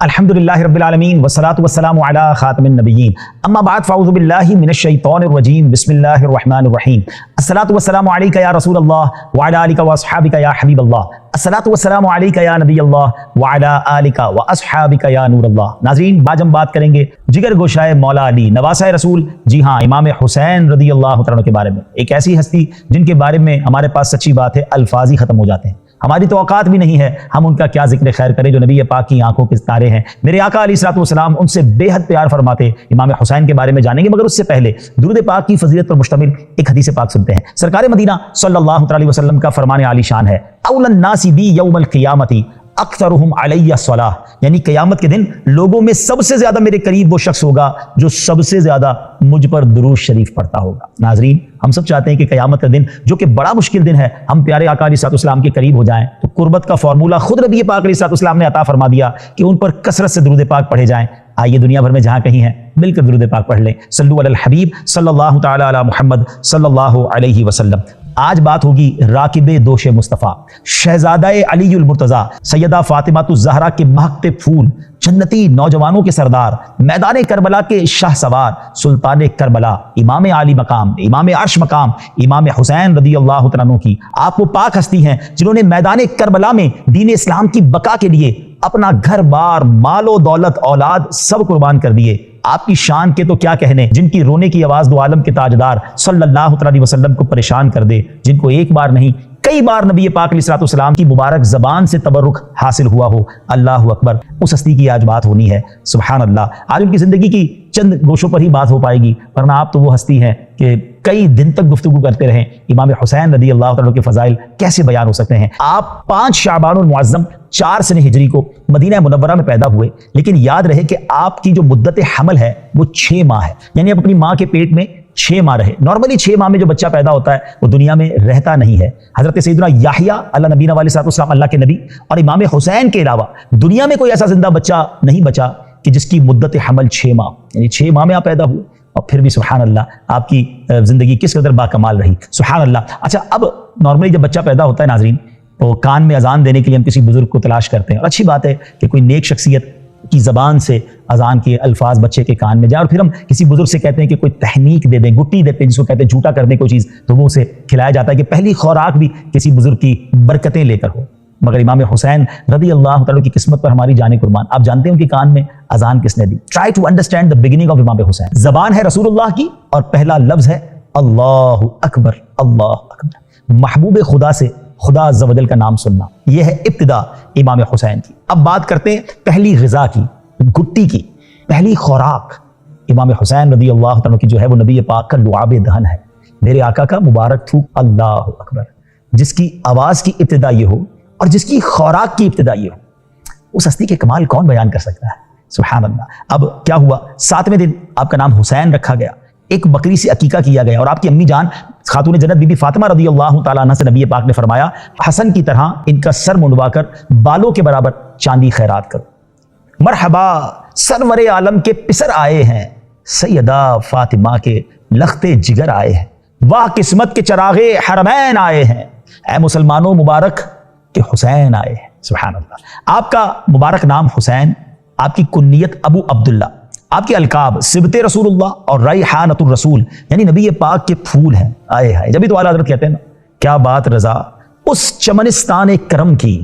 अल्हम्दुलिल्लाहि रब्बिल आलमीन वस्सलातु वस्सलामु अला खातिमिन नबिय्यीन अम्मा बाद फ़अऊज़ु बिल्लाहि मिनश शैतानिर रजीम बिस्मिल्लाहिर रहमानिर रहीम अस्सलातु वस्सलामु अलैका या रसूलल्लाह व अला आलिका व अस्हाबिका या हबीबल्लाह अस्सलातु वस्सलामु अलैका या नबियल्लाह व अला आलिका व अस्हाबिका या नूरल्लाह। नाज़रीन, आज हम बात करेंगे जिगर गोशाए मौला अली नवासाए रसूल, जी हाँ, इमाम हुसैन रज़ियल्लाहु तआला के बारे में। एक ऐसी हस्ती जिनके बारे में हमारे पास सच्ची बात है अल्फाज ही खत्म हो जाते हैं, हमारी तो औकात भी नहीं है हम उनका क्या जिक्र खैर करें जो नबी पाक की आंखों के तारे हैं। मेरे आका अलैहिस्सलातु वस्सलाम उनसे बेहद प्यार फरमाते। इमाम हुसैन के बारे में जानेंगे, मगर उससे पहले दुरूद पाक की फजीलत पर मुश्तमिल एक हदीस पाक सुनते हैं। सरकार मदीना सल्लल्लाहु अलैहि वसल्लम का फरमान आली शान है, औलन नासी बी यौमल क़ियामती अक्सरुहुम अलैया सलाह, यानी क़यामत के दिन लोगों में सबसे ज्यादा मेरे करीब वो शख्स होगा जो सबसे ज्यादा मुझ पर दुरूद शरीफ पढ़ता होगा। नाजरीन, हम सब चाहते हैं कि क़यामत का दिन, जो कि बड़ा मुश्किल दिन है, हम प्यारे आका अलैहिस्सलाम के करीब हो जाएं। तो कुर्बत का फार्मूला खुद नबी पाक अलैहिस्सलाम ने अता फरमा दिया कि उन पर कसरत से दुरूद पाक पढ़े जाएं। आइए दुनिया भर में जहां कहीं हैं मिलकर दुरूद पाक पढ़ लें। सल्लु अलल हबीब सल्लल्लाहु तआला अला मुहम्मद सल्लल्लाहु अलैहि वसल्लम। आज बात होगी राकिबे दोशे मुस्तफ़ा, शहजादाए अलीयुल मुर्तज़ा, सैयदा फातिमातुज़ ज़हरा के महकते फूल, जन्नती नौजवानों के सरदार, मैदान करबला के शाह सवार, सुल्तान करबला, इमाम आली मकाम, इमाम अर्श मकाम, इमाम हुसैन रज़ियल्लाहु तआला अन्हु की आप वो पाक हस्ती हैं जिन्होंने मैदान करबला में दीन इस्लाम की बका के लिए अपना घर बार, मालो दौलत, औलाद सब कुर्बान कर दिए। आपकी शान के तो क्या कहने, जिनकी रोने की आवाज दो आलम के ताजदार सल्लल्लाहु अलैहि वसल्लम को परेशान कर दे, जिनको एक बार नहीं कई बार नबी पाक अलैहिस्सलातु वस्सलाम की मुबारक जबान से तबरुक हासिल हुआ हो। अल्लाहु अकबर, उस हस्ती की आज बात होनी है। सुभान अल्लाह। आज उनकी जिंदगी की चंद गोशों पर ही बात हो पाएगी, वरना आप तो वो हस्ती हैं कि कई दिन तक गुफ्तगू करते रहें। इमाम हुसैन रज़ियल्लाहु तआला के फजाइल कैसे बयान हो सकते हैं। आप 5 शाबानुल मुअज़्ज़म 4 सने हिजरी को मदीना मुनव्वरा में पैदा हुए, लेकिन याद रहे कि आपकी जो मुद्दत हमल है वो 6 माह है, यानी आप अपनी माँ के पेट में 6 माह रहे। नॉर्मली 6 माह में जो बच्चा पैदा होता है वो दुनिया में रहता नहीं है। हजरत सैयदना याहिया अल्लाह नबीना अलैहिस्सलाम, अल्लाह के नबी, और इमाम हुसैन के अलावा दुनिया में कोई ऐसा जिंदा बच्चा नहीं बचा कि जिसकी मुद्दत हमल 6 माह, यानी 6 माह में आप पैदा हुए, और फिर भी सुभान अल्लाह आपकी जिंदगी किस कदर बाकमाल रही। सुभान अल्लाह। अच्छा, अब नॉर्मली जब बच्चा पैदा होता है नाजरीन, तो कान में अजान देने के लिए हम किसी बुजुर्ग को तलाश करते हैं, और अच्छी बात है कि कोई नेक शख्सियत की ज़बान से अजान के अल्फाज बच्चे के कान में जाए, और फिर हम किसी बुजुर्ग से कहते हैं कि कोई तहनीक दे दें, गुट्टी देते हैं जिसको कहते हैं झूठा करने कोई चीज़, तो वो उसे खिलाया जाता है कि पहली खुराक भी किसी बुजुर्ग की बरकतें लेकर हो। मगर इमाम हुसैन रज़ियल्लाहु तआला की किस्मत पर हमारी जाने कुर्बान। आप जानते हैं उनके कान में अजान किसने दी? Try to understand the beginning of Imam Hussain. जबान है रसूलुल्लाह की और पहला लफ्ज है अल्लाहु अकबर, अल्लाह अकबर। महबूब खुदा से खुदा अज़्ज़ व जल का नाम सुनना, यह है इब्तिदा इमाम हुसैन की। अब बात करते हैं पहली ग़िज़ा की, गुट्टी की, पहली खुराक। इमाम हुसैन रज़ियल्लाहु तआला की जो है वो नबी पाक का लुआब दहन है, मेरे आका का मुबारक थूक अल्लाहु अकबर। जिसकी आवाज़ की इब्तिदा ये हो और जिसकी खुराक की इब्तिदा ये हो, उस हस्ती के कमाल कौन बयान कर सकता है। सुभान अल्लाह। अब क्या हुआ, 7वें दिन आपका नाम हुसैन रखा गया, एक बकरी से अकीका किया गया, और आपकी अम्मी जान खातून जन्नत बीबी फातिमा रज़ियल्लाहु ताला अन्हा से नबी पाक ने फरमाया, हसन की तरह इनका सर मुंडवाकर बालों के बराबर चांदी खैरात करो। मरहबा, सरवरे आलम के पिसर आए हैं, सैयदा फातिमा के लख्ते जिगर आए हैं, वाह किस्मत के चरागे हरमैन आए हैं, ऐ मुसलमानों मुबारक के हुसैन आए हैं। सुभान अल्लाह। आपका मुबारक नाम हुसैन, आपकी कुन्नियत अबू अब्दुल्ला, आपके अलकाब सिबते रसूलुल्लाह और रैहानतुर रसूल, यानी नबी पाक के फूल हैं। आए हैं, जब भी तो आला हज़रत कहते हैं ना, क्या बात रजा उस चमनिस्तान करम की,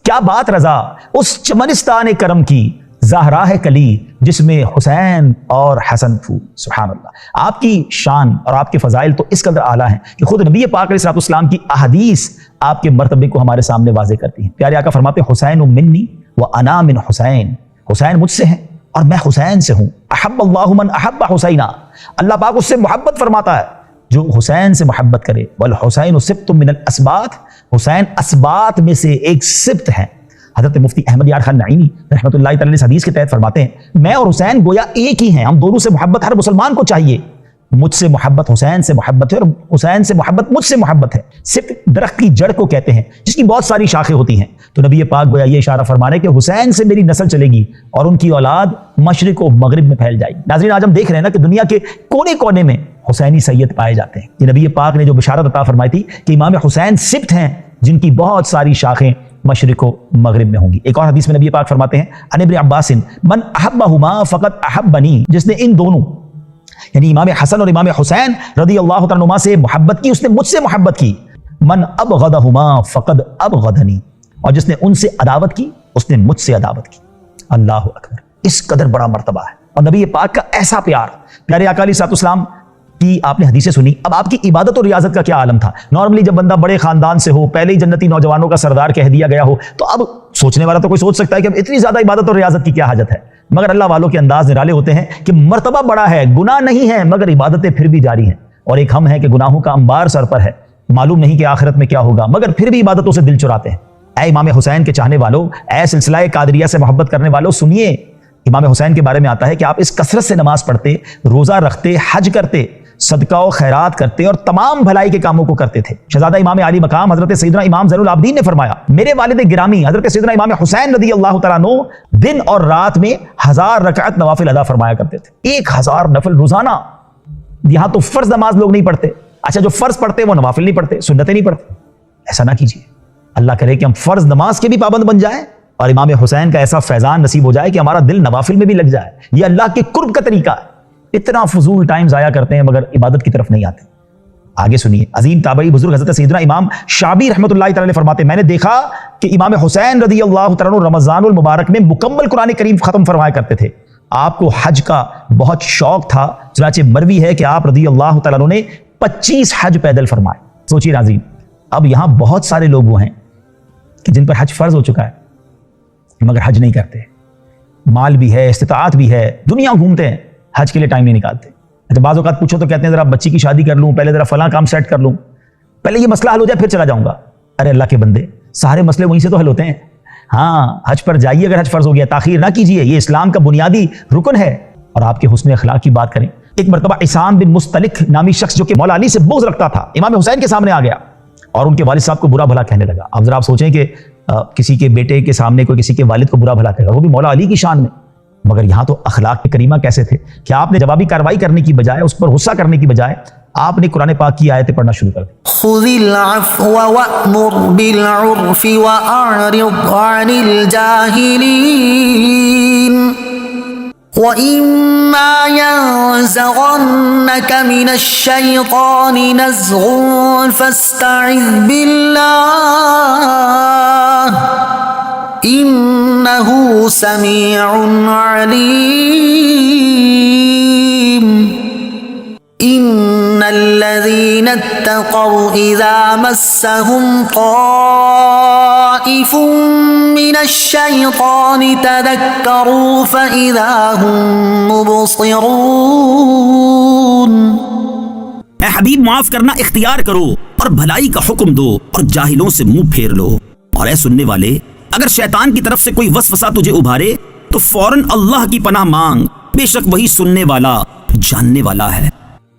क्या बात रजा उस चमनिस्तान करम की, ज़हरा है कली जिसमें हुसैन और हसन फूल। सुभान अल्लाह। आपकी शान और आपके फ़ज़ाइल तो इस कदर आला हैं कि खुद नबी पाक अलैहिस्सलाम की अहदीस आपके मर्तबे को हमारे सामने वाज़े करती हैं। प्यारे आका फरमाते हैं, हुसैन मिन्नी व अना मिन हुसैन, हुसैन मुझसे हैं और मैं हुसैन से हूँ। अहब्बल्लाहु मन अहब्ब हुसैना, अल्लाह पाक उससे मोहब्बत फरमाता है जो हुसैन से मोहब्बत करे। वल हुसैन सिब्तुम मिनल अस्बात, हुसैन अस्बात में से एक सिब्त है। हज़रत मुफ्ती अहमद यार खान नईमी रहमतुल्लाहि तआला इस हदीस के तहत फरमाते हैं, मैं और हुसैन गोया एक ही हैं, हम दोनों से मोहब्बत हर मुसलमान को चाहिए। मुझसे मोहब्बत हुसैन से मोहब्बत है और हुसैन से मोहब्बत मुझसे मोहब्बत है। सिर्फ दरख्त की जड़ को कहते हैं जिसकी बहुत सारी शाखें होती हैं। तो नबी पाक गोया ये इशारा फरमा रहे कि हुसैन से मेरी नस्ल चलेगी और उनकी औलाद मशरिक व मगरिब में फैल जाएगी। नाज़रीन, आज हम देख रहे हैं ना कि दुनिया के कोने कोने में हुसैनी सैयद पाए जाते हैं। ये नबी पाक ने जो बिशारत अता फरमाई थी कि इमाम हुसैन सिब्त हैं जिनकी बहुत सारी शाखें मशरिक व मगरिब में होंगी। एक और हदीस में नबी पाक फरमाते हैं अन इब्न अब्बास मन अहब्बहुमा फ़क़द अहब्बनी, जिसने इन दोनों यानी इमाम हसन और इमाम हुसैन रदी अल्लाह तआला अन्हुमा से मोहब्बत की, उसने मुझसे मोहब्बत की। मन अबग़दहुमा फ़क़द अबग़दनी, और जिसने उनसे अदावत की उसने मुझसे अदावत की। अल्लाह अकबर, इस कदर बड़ा मर्तबा है और नबी पाक का ऐसा प्यार। प्यारे आका अलैहिस्सलाम की आपने हदीसें सुनी, अब आपकी इबादत और रियाजत का क्या आलम था। नॉर्मली जब बंदा बड़े खानदान से हो, पहले ही जन्नती नौजवानों का सरदार कह दिया गया हो, तो अब सोचने वाला तो कोई सोच सकता है कि अब इतनी ज्यादा इबादत और रियाजत की क्या हाजत है। मगर अल्लाह वालों के अंदाज निराले होते हैं कि मर्तबा बड़ा है, गुनाह नहीं है मगर इबादतें फिर भी जारी हैं। और एक हम हैं कि गुनाहों का अंबार सर पर है, मालूम नहीं कि आखिरत में क्या होगा, मगर फिर भी इबादतों से दिल चुराते हैं। ऐ इमाम हुसैन के चाहने वालों, ऐ सिलसिला कादरिया से मोहब्बत करने वालों, सुनिए इमाम हुसैन के बारे में आता है कि आप इस कसरत से नमाज पढ़ते, रोजा रखते, हज करते, सदका और खैरात करते और तमाम भलाई के कामों को करते थे। शहजादा इमाम आली मकाम हजरत सैयदना इमाम ज़ैनुल आबिदीन ने फरमाया, मेरे वालिद गिरामी हजरत सैयदना इमाम हुसैन रदी अल्लाह तआला अन्हु दिन और रात में 1000 रकात नवाफिल अदा फरमाया करते थे। 1000 नफल रोजाना। यहां तो फर्ज नमाज लोग नहीं पढ़ते, अच्छा जो फर्ज पढ़ते वो नवाफिल नहीं पढ़ते, सुन्नतें नहीं पढ़ते। ऐसा ना कीजिए, अल्लाह करे कि हम फर्ज नमाज के भी पाबंद बन जाएं और इमाम हुसैन का ऐसा फैजान नसीब हो जाए कि हमारा दिल नवाफिल में भी लग जाए। यह अल्लाह के कुर्ब का तरीका है। इतना फजूल टाइम जाया करते हैं मगर इबादत की तरफ नहीं आते। आगे सुनिए, अजीम ताबई बुजुर्ग हज़रत सैयदना इमाम शाबी रहमतुल्लाह तआला फरमाते, मैंने देखा कि इमाम हुसैन रदी अल्लाह तआला अन्हु रमज़ानुल मुबारक में मुकम्मल कुरान करीम खत्म फरमाया करते थे। आपको हज का बहुत शौक था, चुनांचे मरवी है कि आप रदी अल्लाह तआला अन्हु ने 25 हज पैदल फरमाए। सोचिए नाज़रीन, अब यहां बहुत सारे लोग वो हैं कि जिन पर हज फर्ज हो चुका है मगर हज नहीं करते, माल भी है, इस्तिताअत भी है, दुनिया घूमते हैं, हज के लिए टाइम नहीं निकालते। अच्छा बाज़ औक़ात पूछो तो कहते हैं जरा बच्ची की शादी कर लूं, पहले जरा फलां काम सेट कर लूं, पहले ये मसला हल हो जाए फिर चला जाऊंगा। अरे अल्लाह के बंदे, सारे मसले वहीं से तो हल होते हैं। हाँ, हज पर जाइए अगर हज फर्ज हो गया, ताखीर ना कीजिए, ये इस्लाम का बुनियादी रुकन है। और आपके हुस्न अखलाक की बात करें, एक मरतबा इसान बिन मुस्तलिक नामी शख्स जो कि मौला अली से बोझ रखता था, इमाम हुसैन के सामने आ गया और उनके वालिद साहब को बुरा भला कहने लगा। अब जरा आप सोचें कि किसी के बेटे के सामने कोई किसी के वालिद को बुरा भला कहेगा, वो भी मौला अली की शान में। मगर यहां तो अखलाक करीमा कैसे थे कि आपने जवाबी कार्रवाई करने की बजाय, उस पर गुस्सा करने की बजाय आपने कुरान पाक की आयतें पढ़ना शुरू कर दी। खुज़िल अफ़्व वअमुर बिल उर्फ़ि वअरिज़ अनिल जाहिलीन वइम्मा यंज़ग़न्नक मिनश शैतानि नज़ग़ुन फ़स्तइज़ बिल्लाह इन्नहु समीउन अलीम। इन्नल्लज़ीना इत्तक़ौ इज़ा मस्सहुम ताइफुम मिनश शैतानि तज़क्करू फ़इज़ा हुम मुबसिरून। ऐ हबीब, माफ करना इख्तियार करो और भलाई का हुक्म दो और जाहिलों से मुंह फेर लो। और ऐ सुनने वाले, अगर शैतान की तरफ से कोई वसवसा तुझे उभारे तो फौरन अल्लाह की पनाह मांग, बेशक वही सुनने वाला जानने वाला है।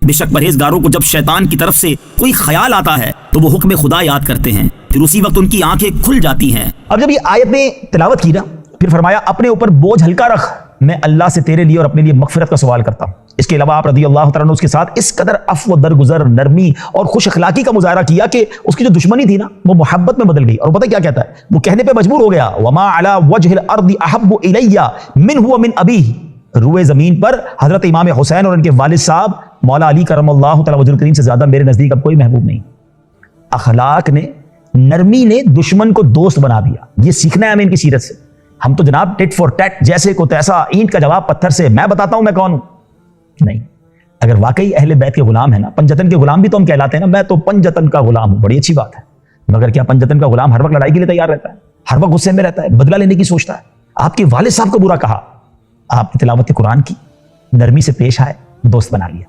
बेशक परहेजगारों को जब शैतान की तरफ से कोई ख्याल आता है तो वो हुक्म खुदा याद करते हैं, फिर उसी वक्त उनकी आंखें खुल जाती हैं। अब जब ये आयत में तिलावत की ना, फिर फरमाया अपने ऊपर बोझ हल्का रख, मैं अल्लाह से तेरे लिए और अपने लिए मगफिरत का सवाल करता हूँ। इसके अलावा आप रदी अल्लाह तआला अन्हु उसके साथ इस कदर अफ़्व दरगुजर, नरमी और खुश अखलाकी का मुजाहरा किया कि उसकी जो दुश्मनी थी ना वो मोहब्बत में बदल गई। और पता क्या कहता है, वो कहने पे मजबूर हो गया, वमा अला वजहिल अर्दि अहब्बु इलैया मिनहु व मिन अबीही, रूए जमीन पर हजरत इमाम हुसैन और उनके वालिद साहब मौला अली करमल्लाहु तआला वजहुल करीम से ज्यादा मेरे नजदीक अब कोई महबूब नहीं। अखलाक ने, नरमी ने दुश्मन को दोस्त बना दिया। ये सीखना है हमें इनकी सीरत से। हम तो जनाब टिट फॉर टैट, जैसे को तैसा, ईंट का जवाब पत्थर से, मैं बताता हूं मैं कौन हूं। नहीं, अगर वाकई अहले बैत के गुलाम है ना, पंजतन के गुलाम भी तो हम कहलाते हैं ना, मैं तो पंजतन का गुलाम हूं, बड़ी अच्छी बात है। मगर क्या पंजतन का गुलाम हर वक्त लड़ाई के लिए तैयार रहता है, हर वक्त गुस्से में रहता है, बदला लेने की सोचता है? आपके वालिद साहब को बुरा कहा, आपने तिलावत कुरान की, नरमी से पेश आए, दोस्त बना लिया।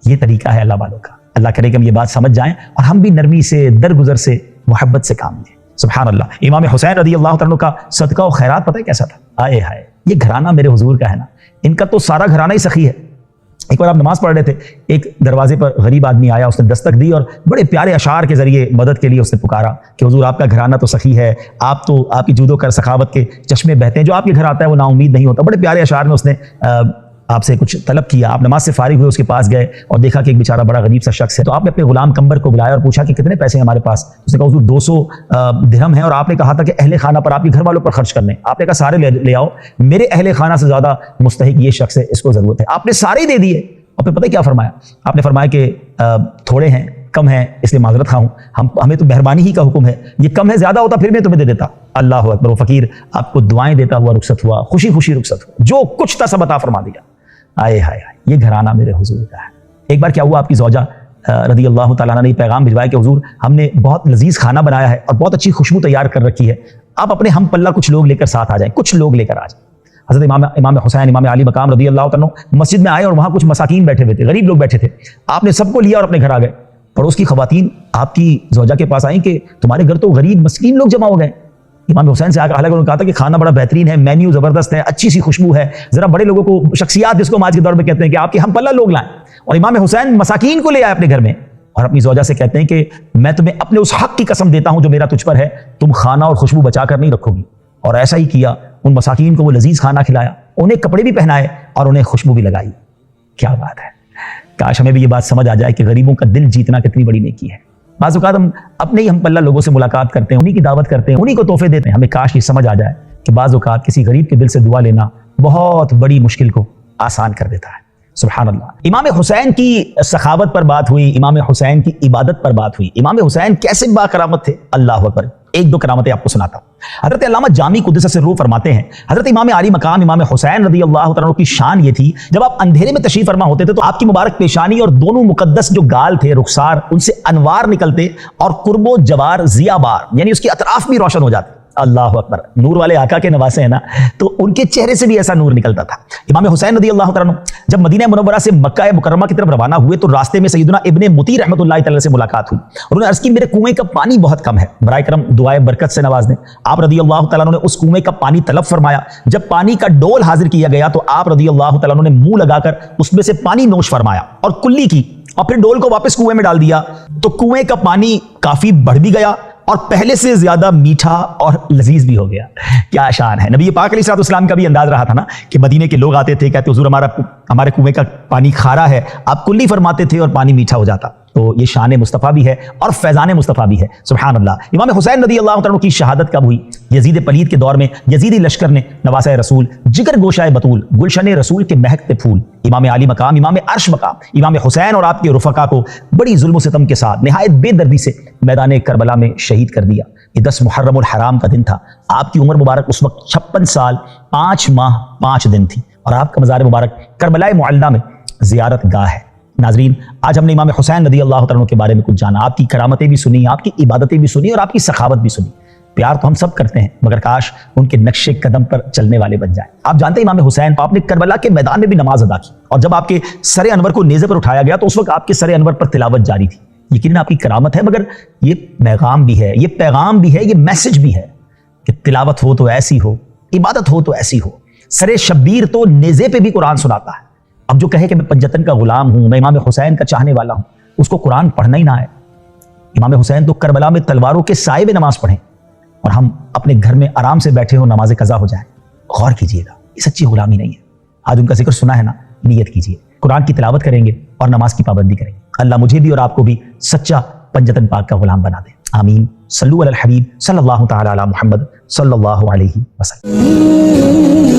ये तरीका है अल्लाह वालों का। अल्लाह करे कि हम ये बात समझ जाएं और हम भी नरमी से, दरगुजर से, मोहब्बत से काम लें। सुभान अल्लाह। इमाम हुसैन रदी अल्लाह तआला अन्हु का सदका और खैरात पता है कैसा था? आए हाय, ये घराना मेरे हुजूर का है ना, इनका तो सारा घराना ही सखी है। एक बार आप नमाज पढ़ रहे थे, एक दरवाजे पर गरीब आदमी आया, उसने दस्तक दी और बड़े प्यारे अशार के जरिए मदद के लिए उसने पुकारा कि हुजूर आपका घराना तो सखी है, आप तो, आपकी जूदो कर सखावत के चश्मे बहते हैं, जो आपके घर आता है वो नाउमीद नहीं होता। बड़े प्यारे अशार में उसने آپ سے کچھ طلب کیا، آپ نماز سے فارغ ہوئے، اس کے پاس گئے اور دیکھا کہ ایک بیچارہ بڑا غریب سا شخص ہے، تو آپ نے اپنے غلام قمبر کو بلایا اور پوچھا کہ کتنے پیسے ہیں ہمارے پاس؟ اس نے کہا حضور 200 درہم ہیں، اور آپ نے کہا تھا کہ اہل خانہ پر، آپ کے گھر والوں پر خرچ کرنے. آپ نے کہا سارے لے آؤ، میرے اہل خانہ سے زیادہ مستحق یہ شخص ہے، اس کو ضرورت ہے. آپ نے سارے دے دیے. اور پھر پتہ کیا فرمایا؟ آپ نے فرمایا کہ تھوڑے ہیں، کم ہیں، اس لیے معذرت خواہ ہوں، ہمیں تو مہربانی ہی کا حکم ہے، یہ کم ہے، زیادہ ہوتا پھر میں تمہیں دے دیتا. اللہ اکبر. وہ فقیر آپ کو دعائیں دیتا ہوا رخصت ہوا، خوشی خوشی رخصت ہوا، جو کچھ تھا سب عطا فرما دیا. آئے ہائے ہائے، یہ گھرانہ میرے حضور کا ہے. ایک بار کیا ہوا، آپ کی زوجہ رضی اللہ تعالیٰ عنہ نے یہ پیغام بھجوایا کہ حضور ہم نے بہت لذیذ کھانا بنایا ہے اور بہت اچھی خوشبو تیار کر رکھی ہے، آپ اپنے ہم پلہ کچھ لوگ لے کر ساتھ آ جائیں، کچھ لوگ لے کر آ جائیں. حضرت امام حسین، امام علی مقام رضی اللہ تعالیٰ مسجد میں آئے اور وہاں کچھ مساکین بیٹھے ہوئے تھے، غریب لوگ بیٹھے تھے. آپ نے سب کو لیا اور اپنے گھر آ گئے. پڑوس کی خواتین آپ کی زوجہ کے پاس آئیں کہ تمہارے گھر تو غریب مسکین لوگ جمع ہو گئے. امام حسین سے آ کر حالانکہ انہوں نے کہا تھا کہ کھانا بڑا بہترین ہے، مینیو زبردست ہے، اچھی سی خوشبو ہے، ذرا بڑے لوگوں کو، شخصیات جس کو ہم آج کے دور میں کہتے ہیں، کہ آپ کے ہم پلہ لوگ لائیں. اور امام حسین مساکین کو لے آئے اپنے گھر میں اور اپنی زوجہ سے کہتے ہیں کہ میں تمہیں اپنے اس حق کی قسم دیتا ہوں جو میرا تجھ پر ہے، تم کھانا اور خوشبو بچا کر نہیں رکھو گی. اور ایسا ہی کیا، ان مساکین کو وہ لذیذ کھانا کھلایا، انہیں کپڑے بھی پہنائے اور انہیں خوشبو بھی لگائی. کیا بات ہے. کاش ہمیں بھی یہ بات سمجھ آ جائے کہ غریبوں کا دل جیتنا کتنی بڑی نیکی ہے. بعض اوقات ہم اپنے ہی ہم پلہ لوگوں سے ملاقات کرتے ہیں، انہی کی دعوت کرتے ہیں، انہی کو تحفے دیتے ہیں. ہمیں کاش یہ سمجھ آ جائے کہ بعض اوقات کسی غریب کے دل سے دعا لینا بہت بڑی مشکل کو آسان کر دیتا ہے. سبحان اللہ. امام حسین کی سخاوت پر بات ہوئی، امام حسین کی عبادت پر بات ہوئی. امام حسین کیسے با کرامت تھے، اللہ اکبر. ایک دو کرامتیں آپ کو سناتا ہوں. حضرت علامہ جامی قدس سرہ فرماتے ہیں حضرت امام علی مقام امام حسین رضی اللہ تعالیٰ کی شان یہ تھی، جب آپ اندھیرے میں تشریف فرما ہوتے تھے تو آپ کی مبارک پیشانی اور دونوں مقدس جو گال تھے، رخسار، ان سے انوار نکلتے اور قرب و جوار ضیاء بار، یعنی اس کے اطراف بھی روشن ہو جاتے. اللہ اکبر. نور والے آقا کے نواسے ہیں نا، تو ان کے چہرے سے بھی ایسا نور نکلتا تھا. امام حسین رضی اللہ تعالیٰ جب مدینہ منورہ سے مکہ مکرمہ کی طرف روانہ ہوئے تو راستے میں سیدنا ابن مطیع رحمۃ اللہ تعالی سے ملاقات ہوئی. انہوں نے عرض کی میرے کنویں کا پانی بہت کم ہے، برائے کرم دعائے برکت سے نواز دیں. آپ رضی اللہ تعالیٰ نے اس کنویں کا پانی طلب فرمایا. جب پانی کا ڈول حاضر کیا گیا تو آپ رضی اللہ تعالیٰ نے منہ لگا کر اس میں سے پانی نوش فرمایا اور کلی کی، اور پھر ڈول کو واپس کنویں میں ڈال دیا. تو کنویں کا پانی کافی بڑھ بھی گیا اور پہلے سے زیادہ میٹھا اور لذیذ بھی ہو گیا. کیا شان ہے. نبی پاک علیہ الصلوۃ والسلام کا بھی انداز رہا تھا نا کہ مدینے کے لوگ آتے تھے، کہتے حضور ہمارے کنویں کا پانی کھارا ہے، آپ کلی فرماتے تھے اور پانی میٹھا ہو جاتا. تو یہ شان مصطفیٰ بھی ہے اور فیضان مصطفیٰ بھی ہے. سبحان اللہ. امام حسین رضی اللہ عنہ کی شہادت کب ہوئی؟ یزید پلید کے دور میں یزیدی لشکر نے نواسہ رسول، جگر گوشائے بطول، گلشن رسول کے مہکتے پھول، امام علی مقام، امام عرش مقام، امام حسین اور آپ کے رفقا کو بڑی ظلم و ستم کے ساتھ نہایت بے دردی سے میدان کربلا میں شہید کر دیا. یہ 10 محرم الحرام کا دن تھا. آپ کی عمر مبارک اس وقت 56 سال 5 ماہ 5 دن تھی اور آپ کا مزار مبارک کربلا معلہ میں زیارت گاہ ہے. ناظرین، آج ہم نے امام حسین رضی اللہ تعالیٰ کے بارے میں کچھ جانا، آپ کی کرامتیں بھی سنی، آپ کی عبادتیں بھی سنی اور آپ کی سخاوت بھی سنی. پیار تو ہم سب کرتے ہیں مگر کاش ان کے نقش قدم پر چلنے والے بن جائیں. آپ جانتے ہیں امام حسین آپ نے کربلا کے میدان میں بھی نماز ادا کی، اور جب آپ کے سر انور کو نیزے پر اٹھایا گیا تو اس وقت آپ کے سر انور پر تلاوت جاری تھی. یقیناً آپ کی کرامت ہے، مگر یہ پیغام بھی ہے، یہ پیغام بھی ہے، یہ میسج بھی ہے کہ تلاوت ہو تو ایسی ہو، عبادت ہو تو ایسی ہو. سر شبیر تو نیزے پہ بھی قرآن سناتا ہے. اب جو کہے کہ میں پنجتن کا غلام ہوں، میں امام حسین کا چاہنے والا ہوں، اس کو قرآن پڑھنا ہی نہ آئے. امام حسین تو کربلا میں تلواروں کے سائے میں نماز پڑھیں اور ہم اپنے گھر میں آرام سے بیٹھے ہوں، نماز قضا ہو جائے. غور کیجئے گا، یہ سچی غلامی نہیں ہے. آج ان کا ذکر سنا ہے نا، نیت کیجئے، قرآن کی تلاوت کریں گے اور نماز کی پابندی کریں گے. اللہ مجھے بھی اور آپ کو بھی سچا پنجتن پاک کا غلام بنا دے. آمین. صلو علی الحبیب صلی اللہ تعالی علی محمد صلی اللہ علیہ وسلم.